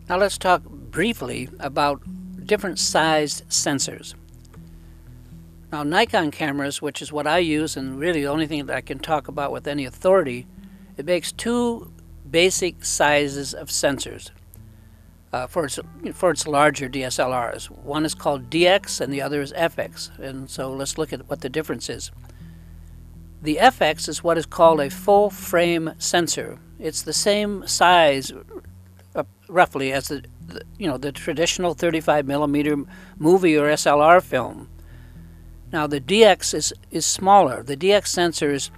Now let's talk briefly about different sized sensors. Now Nikon cameras, which is what I use and really the only thing that I can talk about with any authority, it makes two basic sizes of sensors for its larger DSLRs. One is called DX and the other is FX, and so let's look at what the difference is. The FX is what is called a full frame sensor. It's the same size roughly as the traditional 35mm movie or SLR film. Now the DX is smaller. The DX sensor is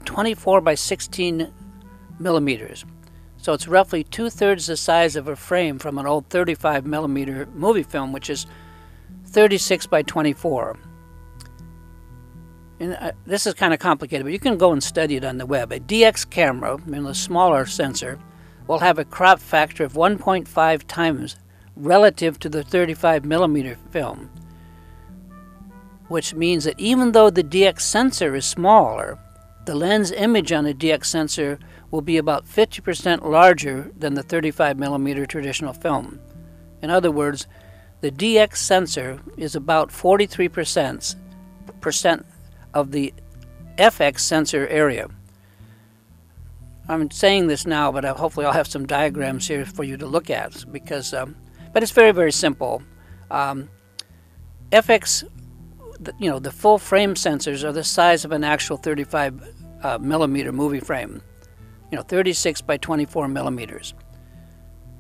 24 by 16 millimeters. So it's roughly 2/3 the size of a frame from an old 35mm movie film, which is 36 by 24. And this is kind of complicated, but you can go and study it on the web. A DX camera, a smaller sensor, will have a crop factor of 1.5 times relative to the 35mm film, which means that even though the DX sensor is smaller, the lens image on a DX sensor will be about 50% larger than the 35mm traditional film. In other words, the DX sensor is about 43% of the FX sensor area. I'm saying this now, but hopefully I'll have some diagrams here for you to look at, because, but it's very, very simple. FX, the full frame sensors are the size of an actual 35mm movie frame, 36 by 24 millimeters,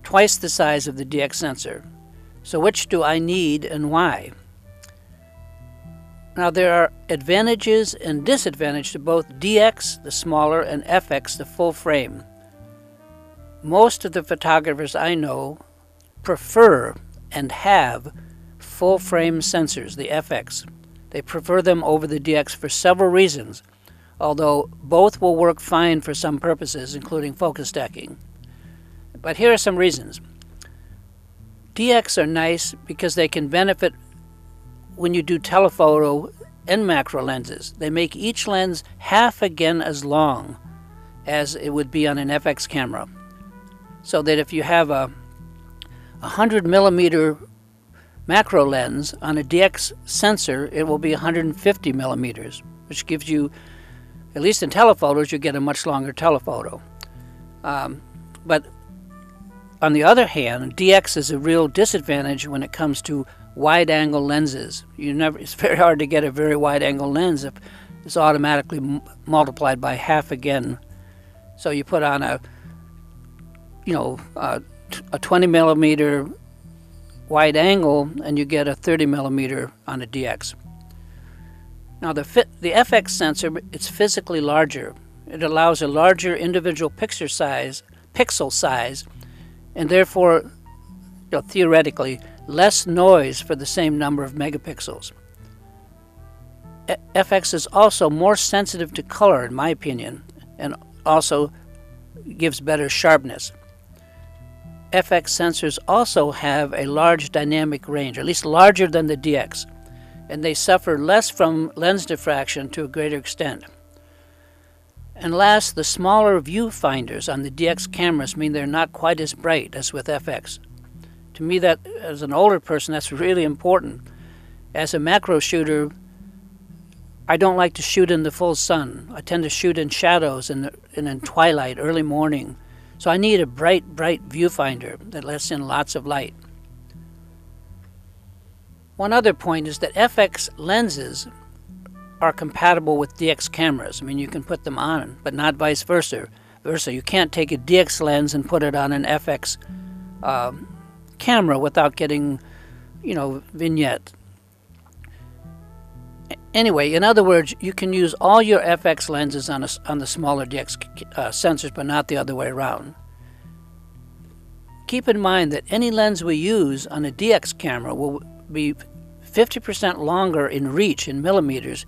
twice the size of the DX sensor. So which do I need and why? Now there are advantages and disadvantages to both DX, the smaller, and FX, the full frame. Most of the photographers I know prefer and have full frame sensors, the FX. They prefer them over the DX for several reasons, although both will work fine for some purposes, including focus stacking. But here are some reasons. DX are nice because they can benefit when you do telephoto and macro lenses. They make each lens half again as long as it would be on an FX camera. So that if you have a 100mm macro lens on a DX sensor, it will be 150 millimeters, which gives you, at least in telephotos, you get a much longer telephoto. But on the other hand, DX is a real disadvantage when it comes to wide-angle lenses. It's very hard to get a very wide-angle lens if it's automatically multiplied by half again. So you put on a 20mm wide angle, and you get a 30mm on a DX. Now the FX sensor, it's physically larger. It allows a larger individual pixel size, and therefore, theoretically, less noise for the same number of megapixels. FX is also more sensitive to color, in my opinion, and also gives better sharpness. FX sensors also have a large dynamic range, at least larger than the DX, and they suffer less from lens diffraction to a greater extent. And last, the smaller viewfinders on the DX cameras mean they're not quite as bright as with FX. To me, that as an older person, that's really important. As a macro shooter, I don't like to shoot in the full sun. I tend to shoot in shadows and in twilight, early morning. So I need a bright viewfinder that lets in lots of light. One other point is that FX lenses are compatible with DX cameras. You can put them on, but not vice versa. You can't take a DX lens and put it on an FX camera without getting, vignette. Anyway, in other words, you can use all your FX lenses on the smaller DX sensors, but not the other way around. Keep in mind that any lens we use on a DX camera will be 50% longer in reach in millimeters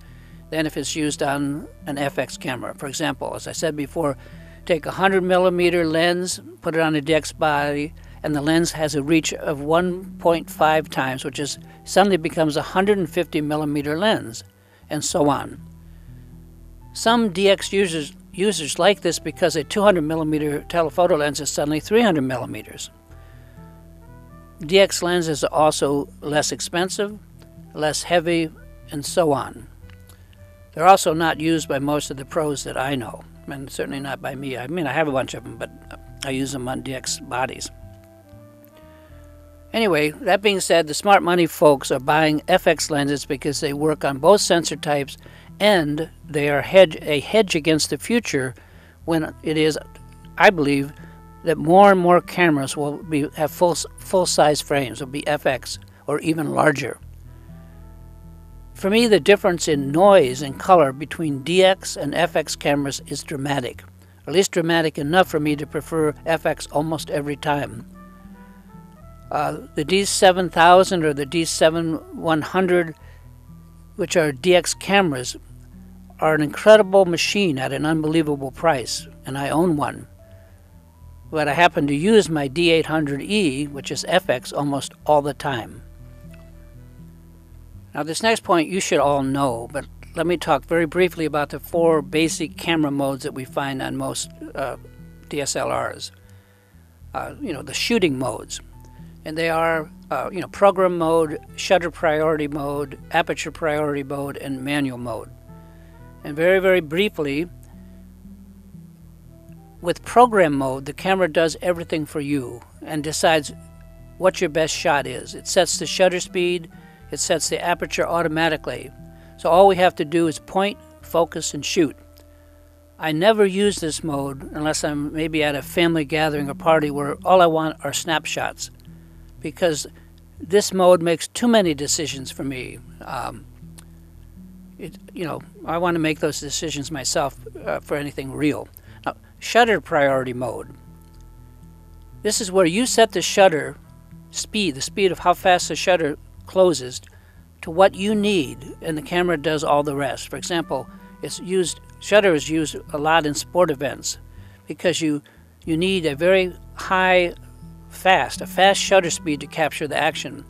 than if it's used on an FX camera. For example, as I said before, take a 100mm lens, put it on a DX body, and the lens has a reach of 1.5 times, which suddenly becomes a 150mm lens, and so on. Some DX users like this because a 200mm telephoto lens is suddenly 300mm. DX lenses are also less expensive, less heavy, and so on. They're also not used by most of the pros that I know, and certainly not by me. I mean, I have a bunch of them, but I use them on DX bodies. Anyway, that being said, the smart money folks are buying FX lenses because they work on both sensor types and they are a hedge against the future when it is, I believe, that more and more cameras will have full-size frames, will be FX or even larger. For me, the difference in noise and color between DX and FX cameras is dramatic, or at least dramatic enough for me to prefer FX almost every time. The D7000 or the D7100, which are DX cameras, are an incredible machine at an unbelievable price, and I own one. But I happen to use my D800E, which is FX, almost all the time. Now this next point you should all know, but let me talk very briefly about the 4 basic camera modes that we find on most DSLRs. The shooting modes. And they are, program mode, shutter priority mode, aperture priority mode, and manual mode. And very, very briefly, with program mode, the camera does everything for you and decides what your best shot is. It sets the shutter speed, it sets the aperture automatically. So all we have to do is point, focus, and shoot. I never use this mode unless I'm maybe at a family gathering or party where all I want are snapshots, because this mode makes too many decisions for me. I want to make those decisions myself for anything real. Now, shutter priority mode. This is where you set the shutter speed, the speed of how fast the shutter closes, to what you need, and the camera does all the rest. For example, shutter is used a lot in sport events because you need a very a fast shutter speed to capture the action.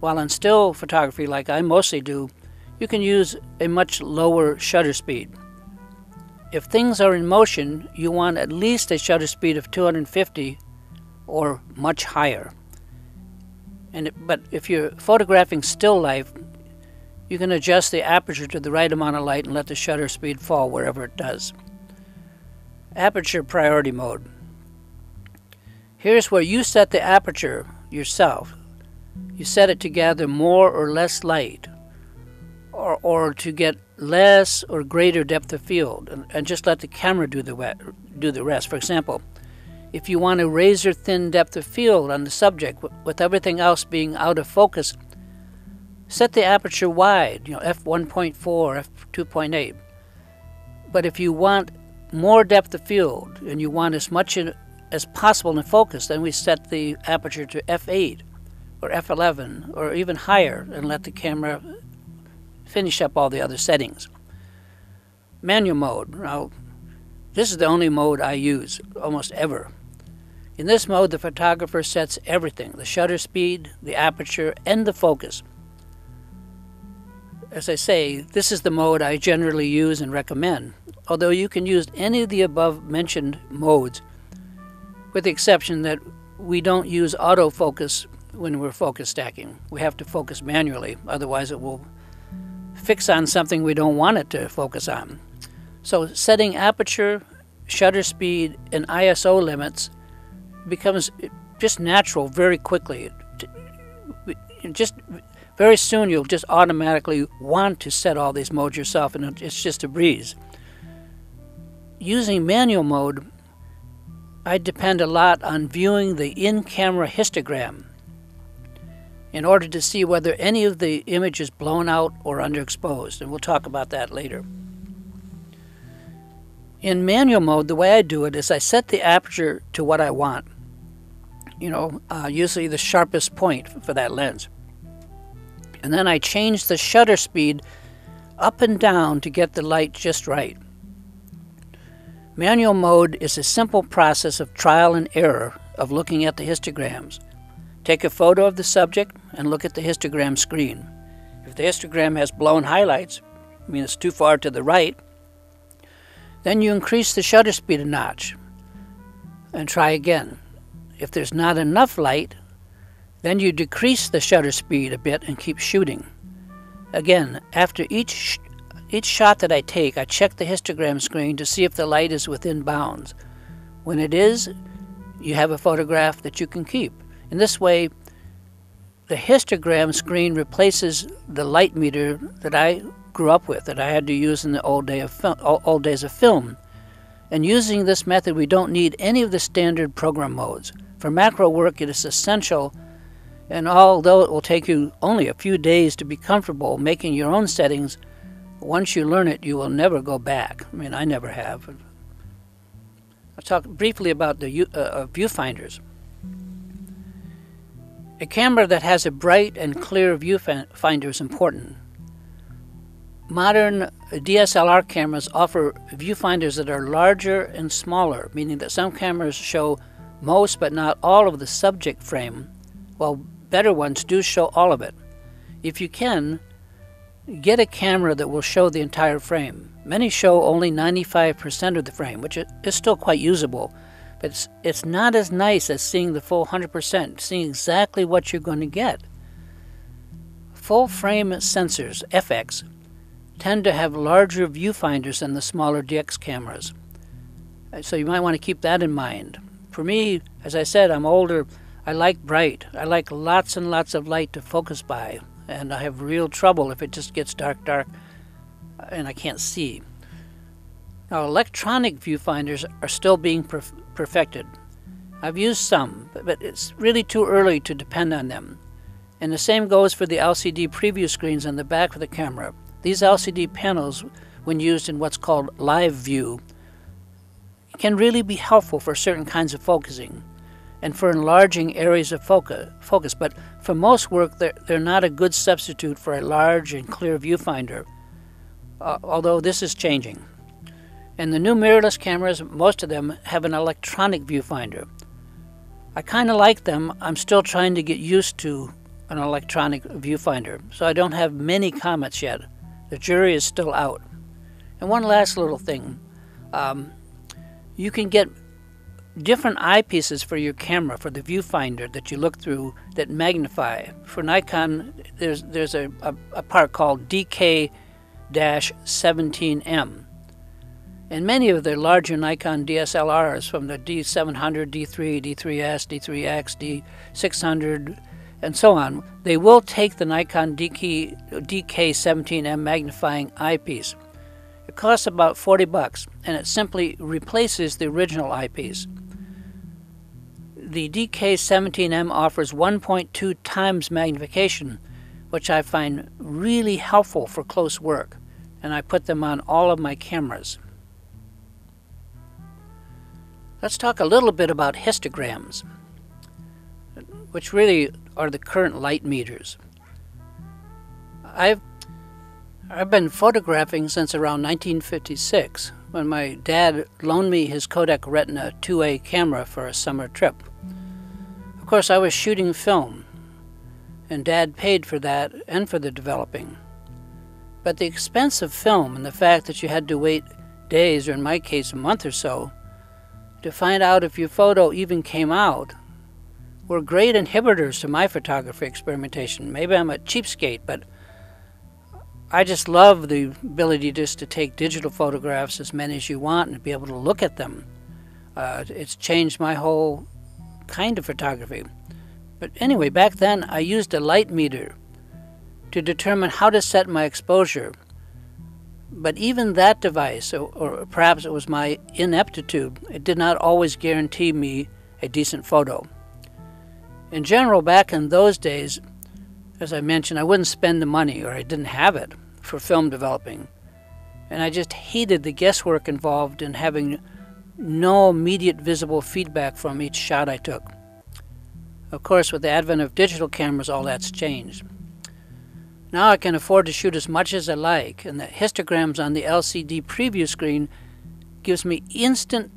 While in still photography, like I mostly do, you can use a much lower shutter speed. If things are in motion, you want at least a shutter speed of 250 or much higher. But if you're photographing still life, you can adjust the aperture to the right amount of light and let the shutter speed fall wherever it does. Aperture priority mode. Here's where you set the aperture yourself. You set it to gather more or less light, or to get less or greater depth of field, and just let the camera do the rest. For example, if you want a razor thin depth of field on the subject with everything else being out of focus, set the aperture wide, f1.4, f2.8. But if you want more depth of field and you want as much as possible in focus, then we set the aperture to f8 or f11 or even higher and let the camera finish up all the other settings. Manual mode. Now, this is the only mode I use almost ever. In this mode, the photographer sets everything: the shutter speed, the aperture, and the focus. As I say, this is the mode I generally use and recommend, although you can use any of the above mentioned modes, with the exception that we don't use autofocus when we're focus stacking. We have to focus manually, otherwise it will fix on something we don't want it to focus on. So setting aperture, shutter speed, and ISO limits becomes just natural very quickly. Just very soon you'll just automatically want to set all these modes yourself, and it's just a breeze. Using manual mode, I depend a lot on viewing the in-camera histogram in order to see whether any of the image is blown out or underexposed, and we'll talk about that later. In manual mode, the way I do it is I set the aperture to what I want, usually the sharpest point for that lens. And then I change the shutter speed up and down to get the light just right. Manual mode is a simple process of trial and error of looking at the histograms. Take a photo of the subject and look at the histogram screen. If the histogram has blown highlights, it's too far to the right, then you increase the shutter speed a notch and try again. If there's not enough light, Then you decrease the shutter speed a bit and keep shooting. Again, after each shot that I take, I check the histogram screen to see if the light is within bounds. When it is, you have a photograph that you can keep. In this way, the histogram screen replaces the light meter that I grew up with, that I had to use in the old days of film. And using this method, we don't need any of the standard program modes. For macro work, it is essential, and although it will take you only a few days to be comfortable making your own settings, once you learn it, you will never go back. I mean, I never have. I'll talk briefly about the viewfinders. A camera that has a bright and clear viewfinder is important. Modern DSLR cameras offer viewfinders that are larger and smaller, meaning that some cameras show most but not all of the subject frame, while better ones do show all of it. If you can, get a camera that will show the entire frame. Many show only 95% of the frame, which is still quite usable, but it's not as nice as seeing the full 100%, seeing exactly what you're going to get. Full frame sensors, FX, tend to have larger viewfinders than the smaller DX cameras. So you might want to keep that in mind. For me, as I said, I'm older. I like bright. I like lots and lots of light to focus by, and I have real trouble if it just gets dark and I can't see. Now, electronic viewfinders are still being perfected. I've used some, but it's really too early to depend on them. And the same goes for the LCD preview screens on the back of the camera. These LCD panels, when used in what's called live view, can really be helpful for certain kinds of focusing and for enlarging areas of focus, but for most work, they're not a good substitute for a large and clear viewfinder, although this is changing. And the new mirrorless cameras, most of them have an electronic viewfinder. I kind of like them. I'm still trying to get used to an electronic viewfinder, so I don't have many comments yet. The jury is still out. And one last little thing. You can get different eyepieces for your camera, for the viewfinder that you look through that magnify. For Nikon, there's a part called DK-17M. And many of the larger Nikon DSLRs, from the D700, D3, D3S, D3X, D600, and so on, they will take the Nikon DK-17M magnifying eyepiece. It costs about $40, and it simply replaces the original eyepiece. The DK-17M offers 1.2 times magnification, which I find really helpful for close work, and I put them on all of my cameras. Let's talk a little bit about histograms, which really are the current light meters. I've been photographing since around 1956, when my dad loaned me his Kodak Retina 2A camera for a summer trip. Of course, I was shooting film, and Dad paid for that and for the developing. But the expense of film and the fact that you had to wait days, or in my case a month or so, to find out if your photo even came out were great inhibitors to my photography experimentation. Maybe I'm a cheapskate, but I just love the ability just to take digital photographs, as many as you want, and be able to look at them. It's changed my whole kind of photography. But anyway, back then I used a light meter to determine how to set my exposure. But even that device, or perhaps it was my ineptitude, it did not always guarantee me a decent photo. In general, back in those days, as I mentioned, I wouldn't spend the money, or I didn't have it, for film developing. And I just hated the guesswork involved in having no immediate visible feedback from each shot I took. Of course, with the advent of digital cameras, all that's changed. Now I can afford to shoot as much as I like, and the histograms on the LCD preview screen gives me instant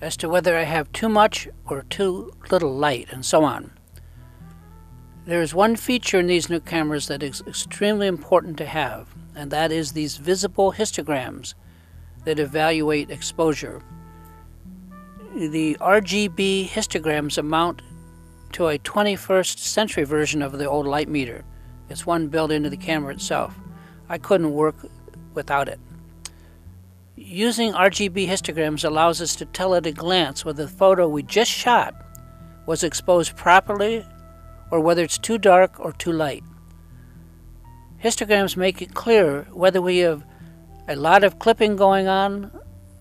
as to whether I have too much or too little light, and so on. There is one feature in these new cameras that is extremely important to have, and that is these visible histograms that evaluate exposure. The RGB histograms amount to a 21st century version of the old light meter. It's one built into the camera itself. I couldn't work without it. Using RGB histograms allows us to tell at a glance whether the photo we just shot was exposed properly or whether it's too dark or too light. Histograms make it clear whether we have a lot of clipping going on,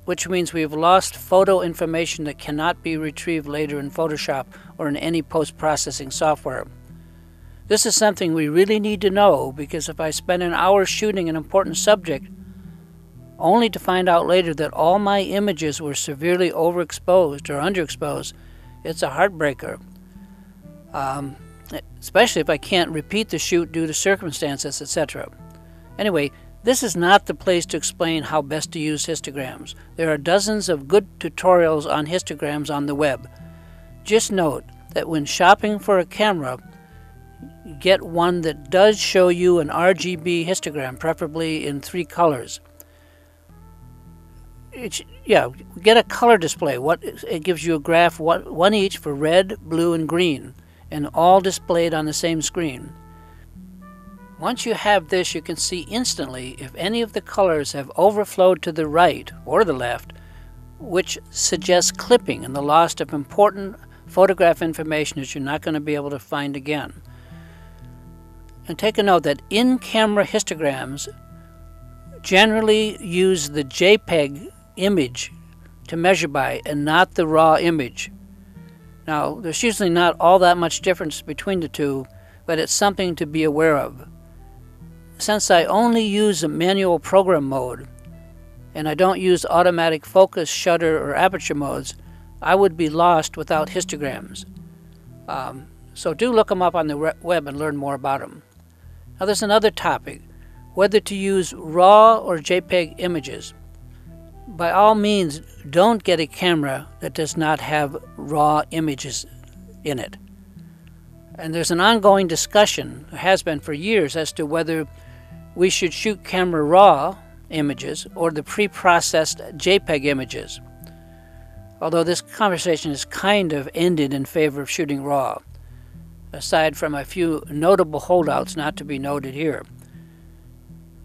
which means we have lost photo information that cannot be retrieved later in Photoshop or in any post-processing software. This is something we really need to know, because if I spend an hour shooting an important subject only to find out later that all my images were severely overexposed or underexposed, it's a heartbreaker. Especially if I can't repeat the shoot due to circumstances, etc. Anyway, this is not the place to explain how best to use histograms. There are dozens of good tutorials on histograms on the web. Just note that when shopping for a camera, get one that does show you an RGB histogram, preferably in 3 colors. Get a color display. It gives you a graph, one each for red, blue, and green, and all displayed on the same screen. Once you have this, you can see instantly if any of the colors have overflowed to the right or the left, which suggests clipping and the loss of important photograph information that you're not going to be able to find again. And take a note that in-camera histograms generally use the JPEG image to measure by and not the raw image. Now, there's usually not all that much difference between the two, but it's something to be aware of. Since I only use a manual program mode, and I don't use automatic focus, shutter, or aperture modes, I would be lost without histograms. So do look them up on the web and learn more about them. Now there's another topic, whether to use RAW or JPEG images. By all means, don't get a camera that does not have RAW images in it. And there's an ongoing discussion, has been for years, as to whether we should shoot camera RAW images or the pre-processed JPEG images. Although this conversation is kind of ended in favor of shooting RAW, aside from a few notable holdouts not to be noted here.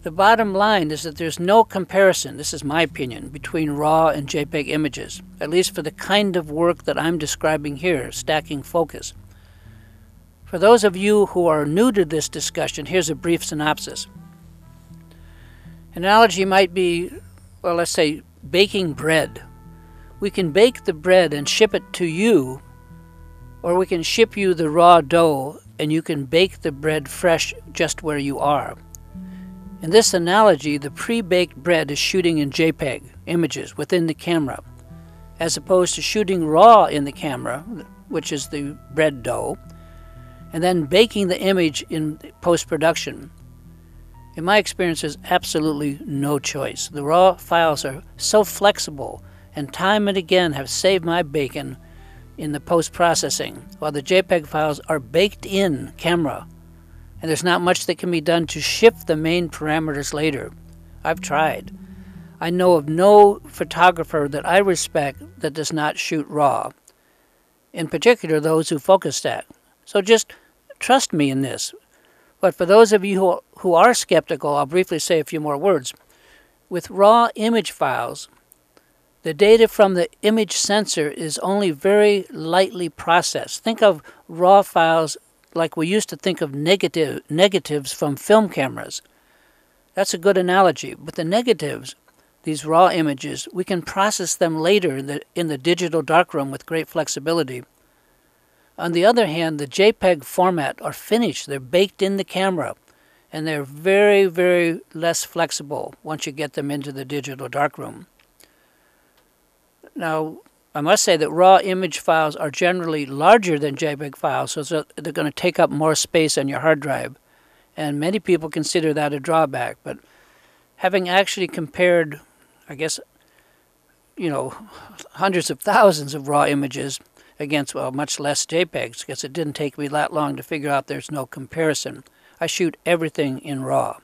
The bottom line is that there's no comparison, this is my opinion, between RAW and JPEG images, at least for the kind of work that I'm describing here, stacking focus. For those of you who are new to this discussion, here's a brief synopsis. An analogy might be, well, let's say, baking bread. We can bake the bread and ship it to you, or we can ship you the raw dough and you can bake the bread fresh just where you are. In this analogy, the pre-baked bread is shooting in JPEG images within the camera, as opposed to shooting raw in the camera, which is the bread dough, and then baking the image in post-production. In my experience, there's absolutely no choice. The raw files are so flexible, and time and again have saved my bacon in the post-processing, while the JPEG files are baked in camera, and there's not much that can be done to shift the main parameters later. I've tried. I know of no photographer that I respect that does not shoot raw, in particular those who focus stack. So just trust me in this. But for those of you who are skeptical, I'll briefly say a few more words. With raw image files, the data from the image sensor is only very lightly processed. Think of raw files like we used to think of negatives from film cameras. That's a good analogy. But the negatives, these raw images, we can process them later in the digital darkroom with great flexibility. On the other hand, the JPEG format are finished. They're baked in the camera, and they're very, very less flexible once you get them into the digital darkroom. Now, I must say that raw image files are generally larger than JPEG files, so they're going to take up more space on your hard drive. And many people consider that a drawback. But having actually compared, I guess, hundreds of thousands of raw images against, well, much less JPEGs, because it didn't take me that long to figure out there's no comparison. I shoot everything in RAW.